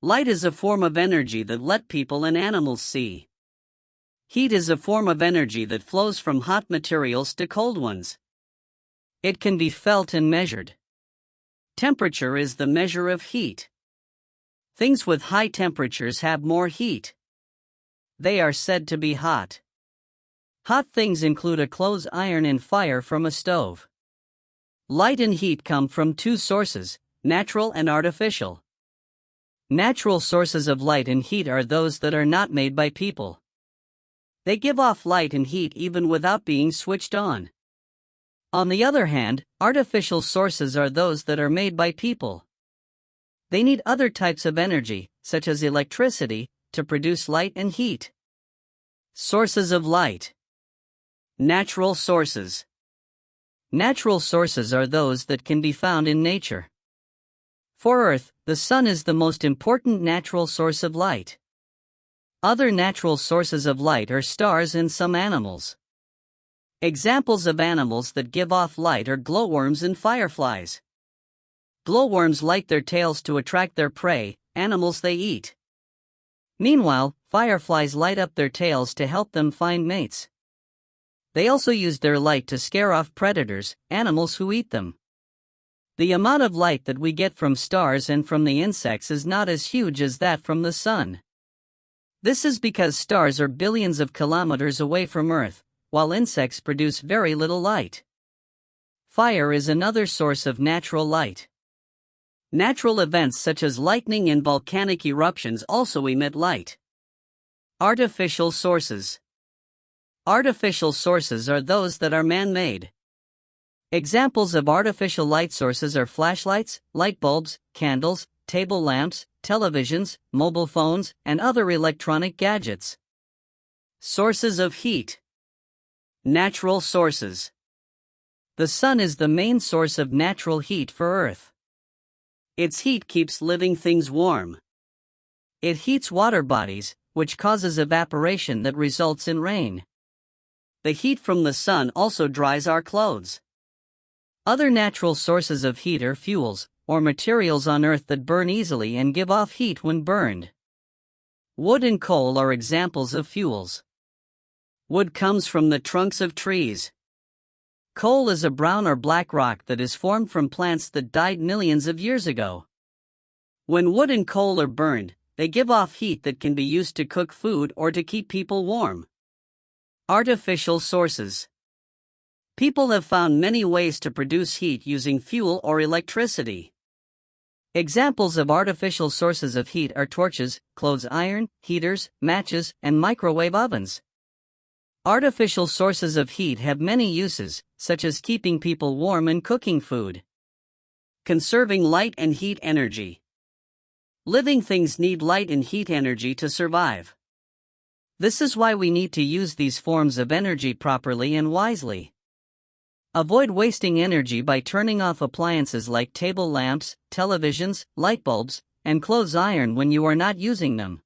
Light is a form of energy that let people and animals see. Heat is a form of energy that flows from hot materials to cold ones. It can be felt and measured. Temperature is the measure of heat. Things with high temperatures have more heat. They are said to be hot. Hot things include a clothes iron and fire from a stove. Light and heat come from two sources, natural and artificial. Natural sources of light and heat are those that are not made by people. They give off light and heat even without being switched on. On the other hand, artificial sources are those that are made by people. They need other types of energy, such as electricity, to produce light and heat. Sources of light. Natural sources. Natural sources are those that can be found in nature. For Earth, the sun is the most important natural source of light. Other natural sources of light are stars and some animals. Examples of animals that give off light are glowworms and fireflies. Glowworms light their tails to attract their prey, animals they eat. Meanwhile, fireflies light up their tails to help them find mates. They also use their light to scare off predators, animals who eat them. The amount of light that we get from stars and from the insects is not as huge as that from the sun. This is because stars are billions of kilometers away from Earth, while insects produce very little light. Fire is another source of natural light. Natural events such as lightning and volcanic eruptions also emit light. Artificial sources. Artificial sources are those that are man-made. Examples of artificial light sources are flashlights, light bulbs, candles, table lamps, televisions, mobile phones, and other electronic gadgets. Sources of heat. Natural sources. The sun is the main source of natural heat for Earth. Its heat keeps living things warm. It heats water bodies, which causes evaporation that results in rain. The heat from the sun also dries our clothes. Other natural sources of heat are fuels, or materials on Earth that burn easily and give off heat when burned. Wood and coal are examples of fuels. Wood comes from the trunks of trees. Coal is a brown or black rock that is formed from plants that died millions of years ago. When wood and coal are burned, they give off heat that can be used to cook food or to keep people warm. Artificial sources. People have found many ways to produce heat using fuel or electricity. Examples of artificial sources of heat are torches, clothes iron, heaters, matches, and microwave ovens. Artificial sources of heat have many uses, such as keeping people warm and cooking food. Conserving light and heat energy. Living things need light and heat energy to survive. This is why we need to use these forms of energy properly and wisely. Avoid wasting energy by turning off appliances like table lamps, televisions, light bulbs, and clothes iron when you are not using them.